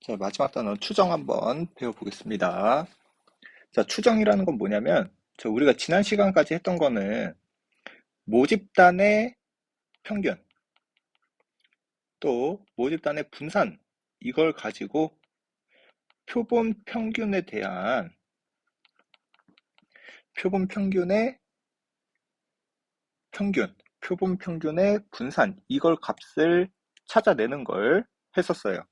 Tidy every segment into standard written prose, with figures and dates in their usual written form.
자, 마지막 단어 추정 한번 배워보겠습니다. 자, 추정이라는 건 뭐냐면, 우리가 지난 시간까지 했던 거는 모집단의 평균, 또 모집단의 분산, 이걸 가지고 표본 평균에 대한, 표본 평균의 평균, 표본 평균의 분산, 이걸 값을 찾아내는 걸 했었어요.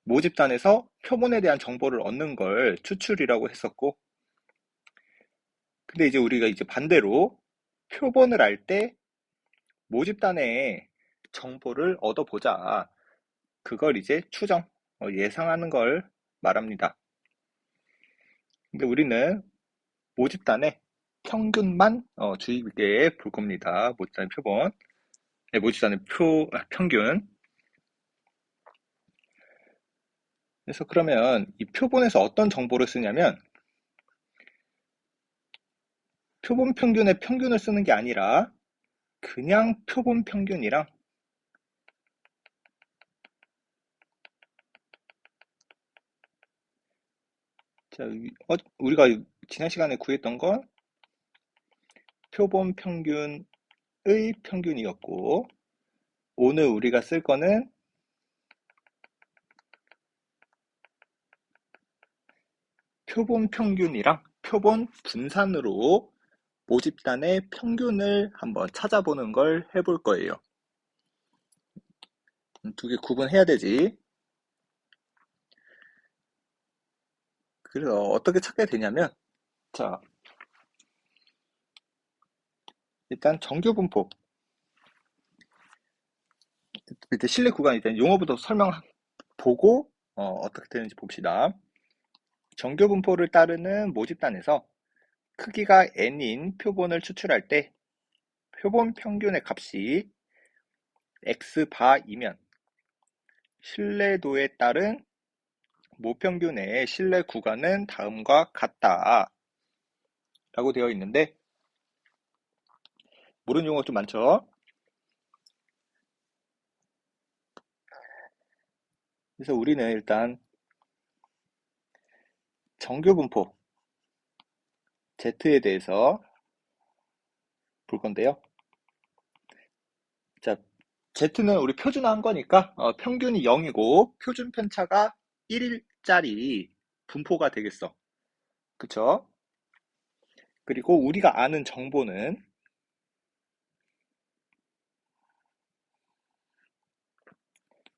모집단에서 표본에 대한 정보를 얻는 걸 추출이라고 했었고, 근데 이제 우리가 이제 반대로 표본을 알 때 모집단의 정보를 얻어보자. 그걸 이제 추정, 예상하는 걸 말합니다. 근데 우리는 모집단의 평균만 주의 깊게 볼 겁니다. 모집단의 표본, 네, 모집단의 평균. 그래서 그러면 이 표본에서 어떤 정보를 쓰냐면 표본 평균의 평균을 쓰는 게 아니라 그냥 표본 평균이랑 자, 우리가 지난 시간에 구했던 건 표본 평균의 평균이었고 오늘 우리가 쓸 거는 표본 평균이랑 표본 분산으로 모집단의 평균을 한번 찾아보는 걸 해볼 거예요. 두 개 구분해야 되지. 그래서 어떻게 찾게 되냐면, 자, 일단 정규 분포. 밑에 실내 구간 일단 용어부터 보고 어떻게 되는지 봅시다. 정규 분포를 따르는 모집단에서 크기가 n인 표본을 추출할 때 표본 평균의 값이 x바이면 신뢰도에 따른 모평균의 신뢰 구간은 다음과 같다 라고 되어 있는데 모르는 용어가 좀 많죠. 그래서 우리는 일단 정규 분포 Z에 대해서 볼 건데요. 자, Z는 우리 표준화한 거니까 평균이 0이고 표준 편차가 1일짜리 분포가 되겠어. 그쵸? 그리고 우리가 아는 정보는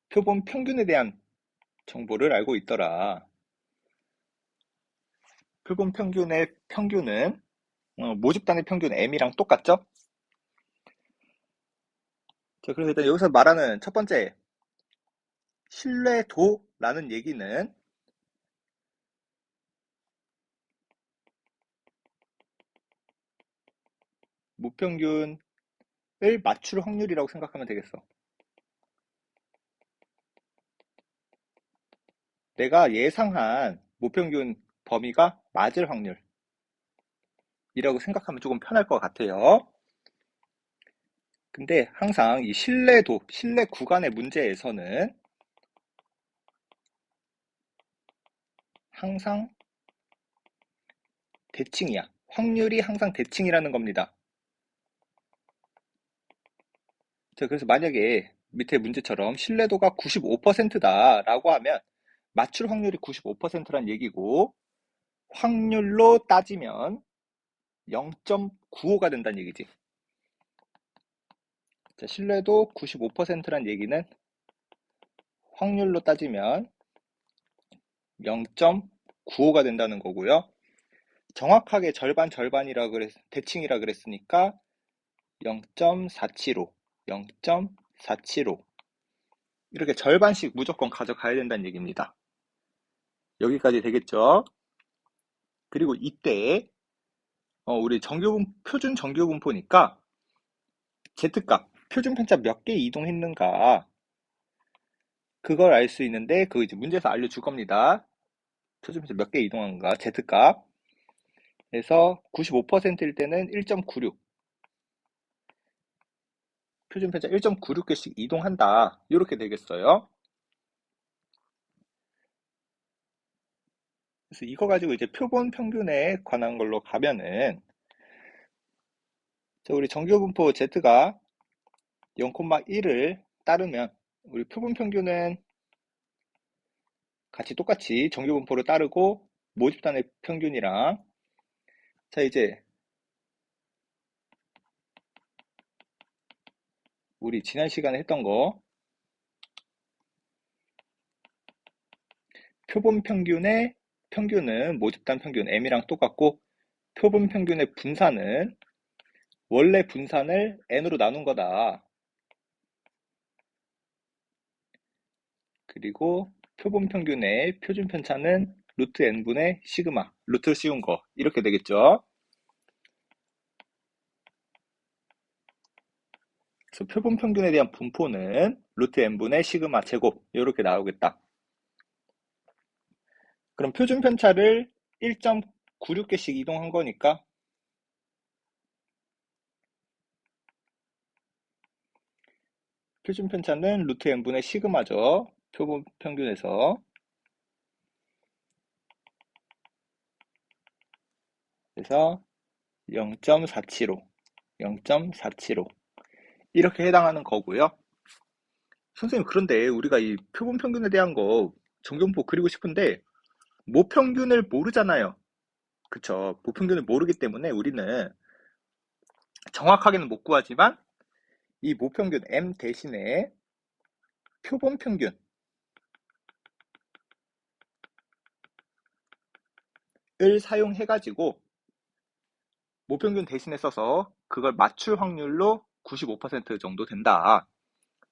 표본 평균에 대한 정보를 알고 있더라. 표본 평균의 평균은 모집단의 평균 M이랑 똑같죠? 자, 그래서 일단 여기서 말하는 첫 번째 신뢰도라는 얘기는 무평균을 맞출 확률이라고 생각하면 되겠어. 내가 예상한 무평균 범위가 맞을 확률이라고 생각하면 조금 편할 것 같아요. 근데 항상 이 신뢰도, 신뢰 구간의 문제에서는 항상 대칭이야. 확률이 항상 대칭이라는 겁니다. 자, 그래서 만약에 밑에 문제처럼 신뢰도가 95%다라고 하면 맞출 확률이 95%란 얘기고 확률로 따지면 0.95가 된다는 얘기지. 자, 신뢰도 95%란 얘기는 확률로 따지면 0.95가 된다는 거고요. 정확하게 절반 절반이라 대칭이라 그랬으니까 0.475, 0.475 이렇게 절반씩 무조건 가져가야 된다는 얘기입니다. 여기까지 되겠죠? 그리고 이때 우리 표준 정규 분포니까 Z값, 표준 편차 몇 개 이동했는가 그걸 알 수 있는데 그거 이제 문제에서 알려줄 겁니다. 표준 편차 몇 개 이동한가 Z값 그래서 95%일 때는 1.96 표준 편차 1.96개씩 이동한다 이렇게 되겠어요. 그래서 이거 가지고 이제 표본 평균에 관한 걸로 가면은, 자, 우리 정규분포 Z가 0,1을 따르면 우리 표본 평균은 같이 똑같이 정규분포를 따르고 모집단의 평균이랑, 자, 이제 우리 지난 시간에 했던 거 표본 평균의 평균은 모집단 평균 M이랑 똑같고, 표본 평균의 분산은 원래 분산을 N으로 나눈 거다. 그리고 표본 평균의 표준 편차는 루트 N분의 시그마, 루트를 씌운 거 이렇게 되겠죠. 그래서 표본 평균에 대한 분포는 루트 N분의 시그마 제곱 이렇게 나오겠다. 그럼 표준 편차를 1.96개씩 이동한 거니까 표준 편차는 루트 n분의 시그마죠. 표본 평균에서. 그래서 0.475, 0.475 이렇게 해당하는 거고요. 선생님, 그런데 우리가 이 표본 평균에 대한 거 정경포 그리고 싶은데 모평균을 모르잖아요. 그쵸? 모평균을 모르기 때문에 우리는 정확하게는 못 구하지만 이 모평균 M 대신에 표본 평균을 사용해가지고 모평균 대신에 써서 그걸 맞출 확률로 95% 정도 된다.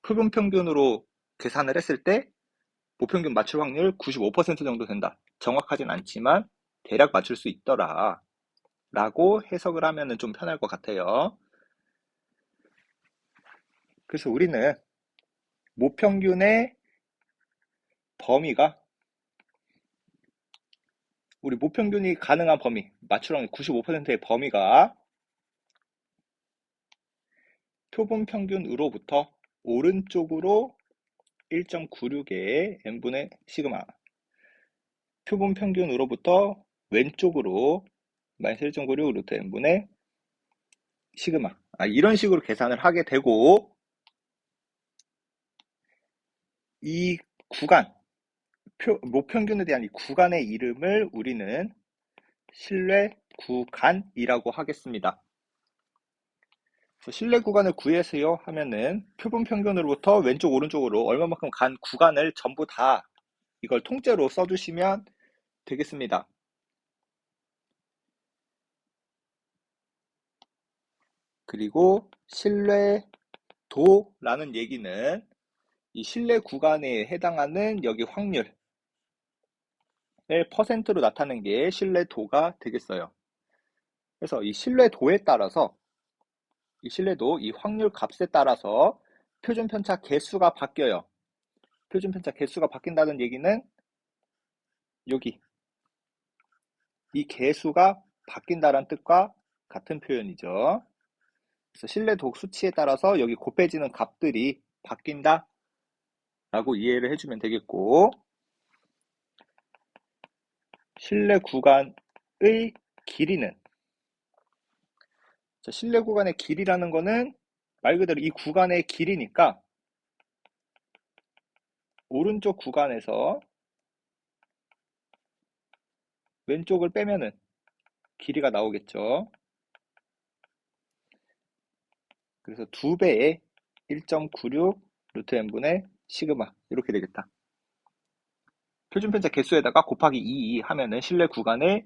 표본 평균으로 계산을 했을 때 모평균 맞출 확률 95% 정도 된다. 정확하진 않지만 대략 맞출 수 있더라. 라고 해석을 하면 좀 편할 것 같아요. 그래서 우리는 모평균의 범위가, 우리 모평균이 가능한 범위, 맞출 확률 95%의 범위가 표본 평균으로부터 오른쪽으로 1.96의 n분의 시그마, 표본 평균으로부터 왼쪽으로 마이너스 1.96 루트 n분의 시그마, 이런 식으로 계산을 하게 되고, 이 구간, 모평균에 대한 이 구간의 이름을 우리는 신뢰 구간이라고 하겠습니다. 신뢰 구간을 구해서요 하면은 표본 평균으로부터 왼쪽 오른쪽으로 얼마만큼 간 구간을 전부 다 이걸 통째로 써주시면 되겠습니다. 그리고 신뢰도라는 얘기는 이 신뢰 구간에 해당하는 여기 확률을 퍼센트로 나타낸 게 신뢰도가 되겠어요. 그래서 이 신뢰도에 따라서 이 신뢰도, 이 확률 값에 따라서 표준 편차 개수가 바뀌어요. 표준 편차 개수가 바뀐다는 얘기는 여기 이 개수가 바뀐다는 뜻과 같은 표현이죠. 그래서 신뢰도 수치에 따라서 여기 곱해지는 값들이 바뀐다 라고 이해를 해주면 되겠고, 신뢰 구간의 길이는, 신뢰 구간의 길이라는 거는 말 그대로 이 구간의 길이니까 오른쪽 구간에서 왼쪽을 빼면은 길이가 나오겠죠. 그래서 2배의 1.96 루트 n분의 시그마 이렇게 되겠다. 표준편차 개수에다가 곱하기 2 하면은 실내 구간의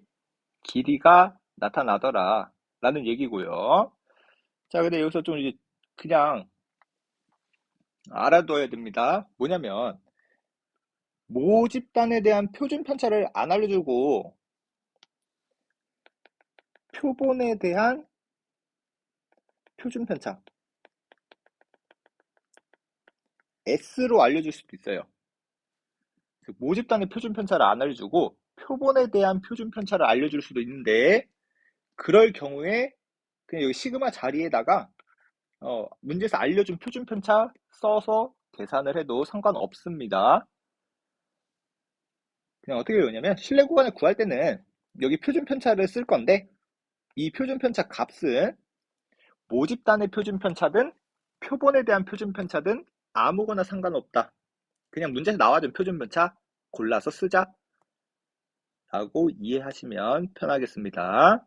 길이가 나타나더라 라는 얘기고요. 자, 근데 여기서 좀 이제 그냥 알아둬야 됩니다. 뭐냐면 모집단에 대한 표준 편차를 안 알려주고 표본에 대한 표준 편차 S로 알려줄 수도 있어요. 모집단의 표준 편차를 안 알려주고 표본에 대한 표준 편차를 알려줄 수도 있는데, 그럴 경우에 그냥 여기 시그마 자리에다가 문제에서 알려준 표준 편차 써서 계산을 해도 상관없습니다. 그냥 어떻게 외우냐면 실내 구간을 구할 때는 여기 표준 편차를 쓸 건데 이 표준 편차 값은 모집단의 표준 편차든 표본에 대한 표준 편차든 아무거나 상관없다. 그냥 문제에서 나와준 표준 편차 골라서 쓰자 라고 이해하시면 편하겠습니다.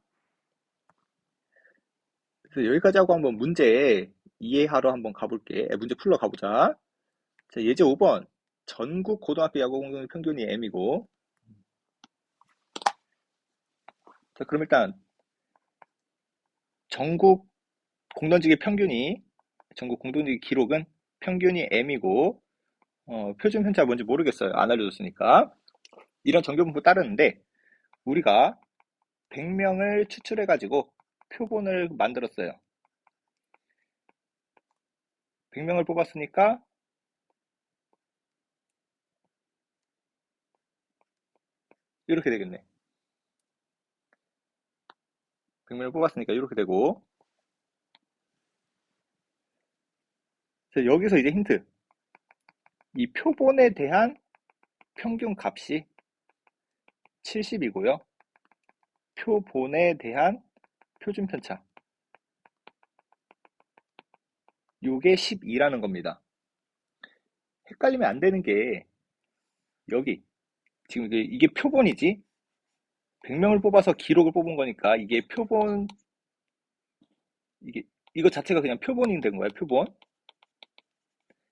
그래서 여기까지 하고 한번 문제 이해하러 한번 가볼게. 문제 풀러 가보자. 자, 예제 5번. 전국 고등학교 야구 공동 평균이 M이고. 자, 그럼 일단 전국 공던지기 평균이, 전국 공동지기 기록은 평균이 M이고, 표준 편차가 뭔지 모르겠어요. 안 알려줬으니까. 이런 정규분포 따르는데, 우리가 100명을 추출해가지고 표본을 만들었어요. 100명을 뽑았으니까, 이렇게 되겠네. 100명을 뽑았으니까 이렇게 되고, 자, 여기서 이제 힌트. 이 표본에 대한 평균 값이 70이고요. 표본에 대한 표준 편차. 요게 12라는 겁니다. 헷갈리면 안 되는 게 여기 지금 이게 표본이지 100명을 뽑아서 기록을 뽑은 거니까 이게 표본 이거 자체가 그냥 표본이 된 거야 표본.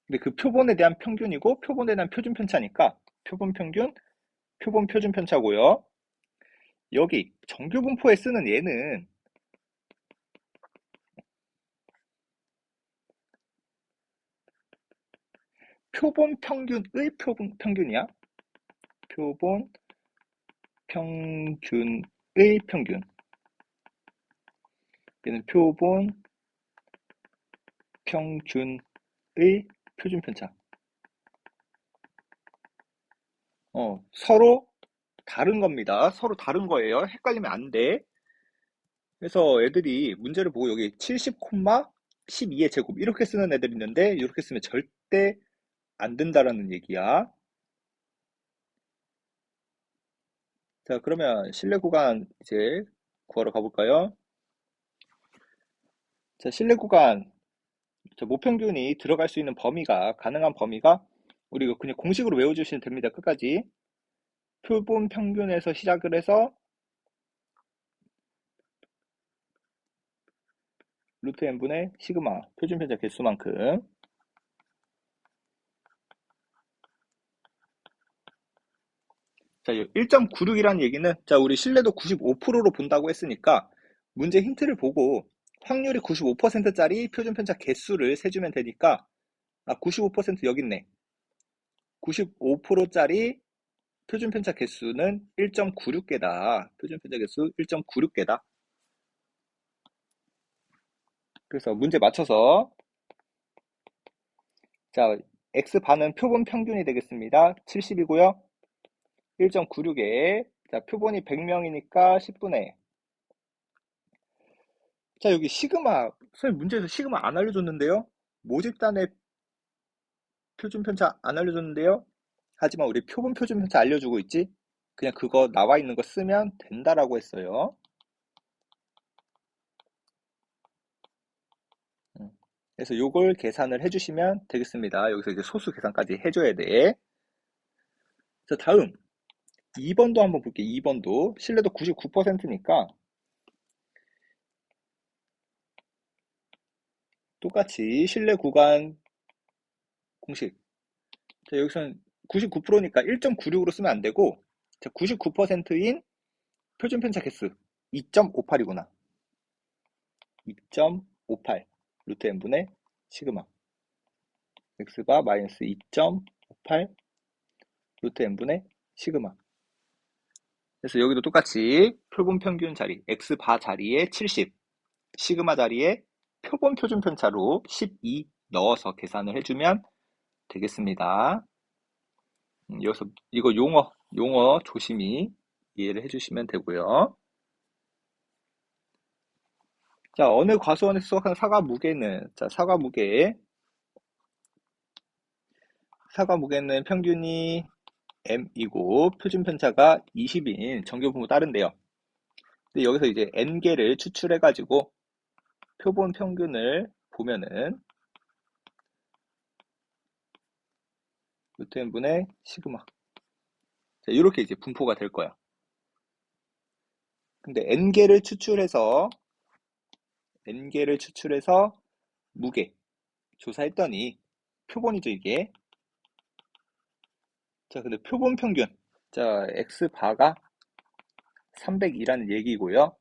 근데 그 표본에 대한 평균이고 표본에 대한 표준 편차니까 표본 평균 표본 표준 편차고요. 여기 정규 분포에 쓰는 얘는 표본 평균의 표본 평균이야. 표본 평균의 평균. 얘는 표본 평균의 표준 편차. 서로 다른 겁니다. 서로 다른 거예요. 헷갈리면 안 돼. 그래서 애들이 문제를 보고 여기 70, 12의 제곱 이렇게 쓰는 애들이 있는데 이렇게 쓰면 절대 안 된다라는 얘기야. 자, 그러면 실내 구간 이제 구하러 가볼까요? 자, 실내 구간 모평균이 들어갈 수 있는 범위가 가능한 범위가 우리 이거 그냥 공식으로 외워주시면 됩니다. 끝까지 표본 평균에서 시작을 해서 루트 n분의 시그마 표준 편차 개수만큼. 자, 1.96이라는 얘기는 자, 우리 신뢰도 95%로 본다고 했으니까 문제 힌트를 보고 확률이 95%짜리 표준 편차 개수를 세주면 되니까 95% 여기 있네. 95%짜리 표준 편차 개수는 1.96개다. 표준 편차 개수 1.96개다. 그래서 문제 맞춰서 자, x반은 표본 평균이 되겠습니다. 70이고요. 1.96에 자, 표본이 100명이니까 10분의 자, 여기 시그마 선생님 문제에서 시그마 안 알려줬는데요. 모집단의 표준 편차 안 알려줬는데요. 하지만 우리 표본 표준 편차 알려주고 있지? 그냥 그거 나와 있는 거 쓰면 된다라고 했어요. 그래서 요걸 계산을 해주시면 되겠습니다. 여기서 이제 소수 계산까지 해줘야 돼. 자, 다음 2번도 한번 볼게요. 2번도 신뢰도 99%니까 똑같이 신뢰 구간 공식. 자, 여기서는 99%니까 1.96으로 쓰면 안 되고 99%인 표준 편차 개수 2.58이구나. 2.58 루트 n분의 시그마 x바 마이너스 2.58 루트 n분의 시그마. 그래서 여기도 똑같이 표본 평균 자리 x바 자리에 70 시그마 자리에 표본 표준 편차로 12 넣어서 계산을 해주면 되겠습니다. 여기서 이거 용어 조심히 이해를 해주시면 되고요. 자, 어느 과수원에서 수확한 사과 무게는 자, 사과 무게는 평균이 m이고 표준 편차가 20인 정규분모 따른대요. 근데 여기서 이제 n개를 추출해 가지고 표본 평균을 보면은 루트 n분의 시그마. 자, 이렇게 이제 분포가 될 거야. 근데 n개를 추출해서 무게 조사했더니 표본이죠, 이게. 자, 근데 표본 평균. 자, x바가 302라는 얘기고요.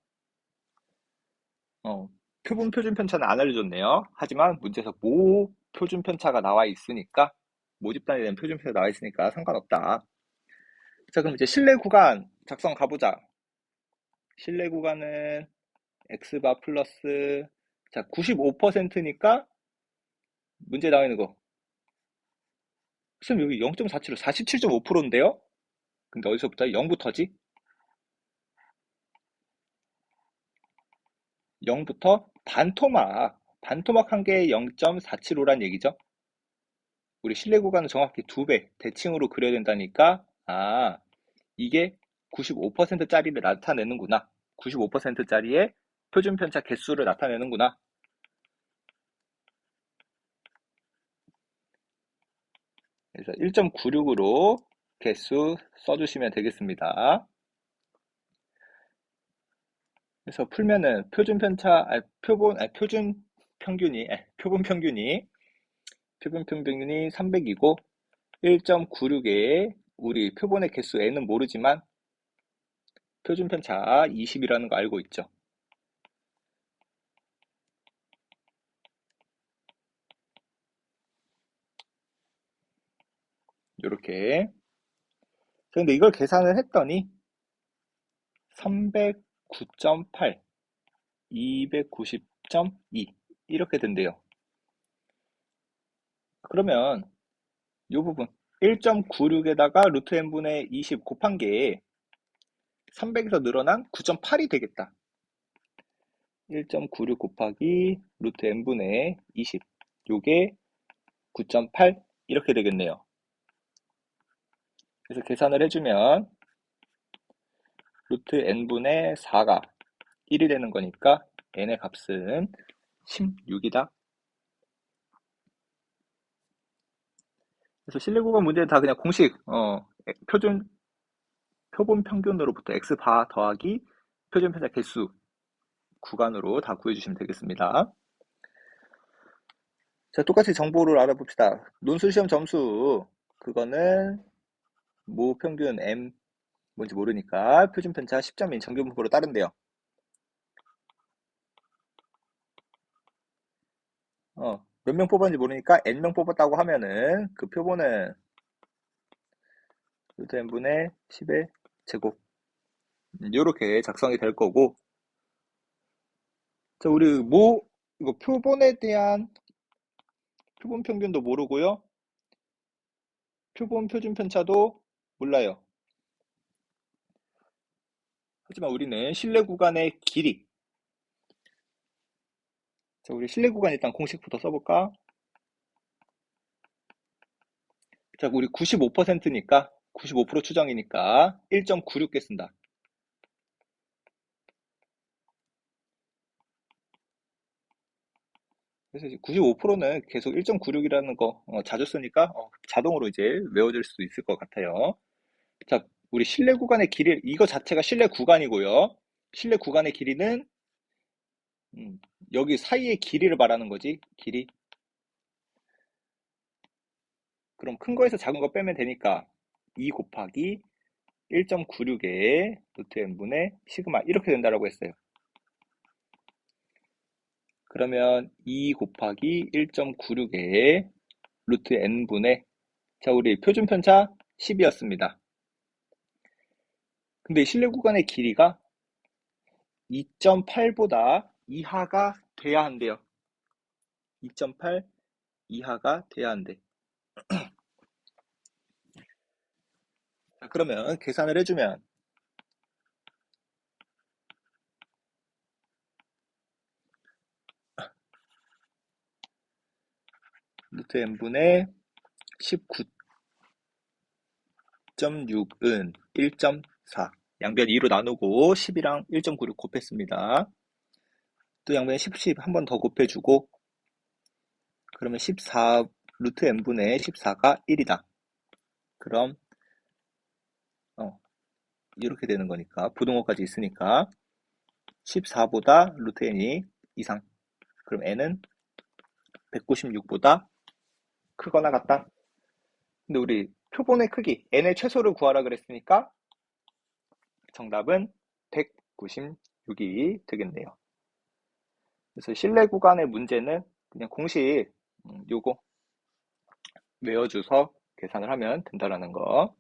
표본 표준 편차는 안 알려줬네요. 하지만 문제에서 모 표준 편차가 나와 있으니까, 모집단에 대한 표준 편차가 나와 있으니까 상관없다. 자, 그럼 이제 실내 구간 작성 가보자. 실내 구간은 x바 플러스, 자, 95%니까 문제 나와 있는 거. 선생님, 여기 0.47로 47.5%인데요? 근데 어디서부터 0부터지? 0부터 반토막 한 개에 0.475란 얘기죠. 우리 실내 구간은 정확히 2배, 대칭으로 그려야 된다니까, 이게 95%짜리를 나타내는구나. 95%짜리의 표준 편차 개수를 나타내는구나. 그래서 1.96으로 개수 써주시면 되겠습니다. 그래서 풀면은 표준 편차, 표본 평균이 300이고 1.96에 우리 표본의 개수 n은 모르지만 표준 편차 20이라는 거 알고 있죠. 이렇게. 근데 이걸 계산을 했더니 309.8, 290.2 이렇게 된대요. 그러면 이 부분 1.96에다가 루트 n분의 20 곱한 게 300에서 늘어난 9.8이 되겠다. 1.96 곱하기 루트 n분의 20 요게 9.8 이렇게 되겠네요. 그래서 계산을 해주면 루트 n분의 4가 1이 되는 거니까 n의 값은 16이다. 그래서 실내 구간 문제는 다 그냥 공식 표본 평균으로부터 x바 더하기 표준 편차 개수 구간으로 다 구해주시면 되겠습니다. 자, 똑같이 정보를 알아봅시다. 논술시험 점수 그거는 모 평균 m 뭔지 모르니까 표준 편차 10점인 정규분포로 따른대요. 몇 명 뽑았는지 모르니까 n명 뽑았다고 하면은 그 표본은 루트 n분의 10의 제곱 이렇게 작성이 될 거고. 자, 우리 이거 표본에 대한 표본 평균도 모르고요. 표본 표준 편차도 몰라요. 하지만 우리는 실내 구간의 길이. 자, 우리 실내 구간 일단 공식부터 써볼까? 자, 우리 95%니까 95% 추정이니까 1.96개 쓴다. 그래서 이제 95%는 계속 1.96이라는 거 자주 쓰니까 자동으로 이제 외워질 수 있을 것 같아요. 자, 우리 실내 구간의 길이 이거 자체가 실내 구간이고요. 실내 구간의 길이는 여기 사이의 길이를 말하는 거지. 길이. 그럼 큰 거에서 작은 거 빼면 되니까 2 곱하기 1.96에 루트 n분의 시그마 이렇게 된다라고 했어요. 그러면 2 곱하기 1.96에 루트 n분의, 자, 우리 표준 편차 10이었습니다. 근데 실내 구간의 길이가 2.8보다 이하가 돼야 한대요. 2.8 이하가 돼야 한대. 자, 그러면 계산을 해주면 루트 n분의 19 10.6은 1.4. 양변 2로 나누고 10이랑 1.96 곱했습니다. 또 양변 10 한 번 더 곱해주고 그러면 14 루트 n분의 14가 1이다. 그럼 이렇게 되는 거니까 부등호까지 있으니까 14보다 루트 n이 이상. 그럼 n은 196보다 크거나 같다. 근데 우리 표본의 크기 n의 최소를 구하라 그랬으니까 정답은 196이 되겠네요. 그래서 실내 구간의 문제는 그냥 공식 요거 외워줘서 계산을 하면 된다라는 거.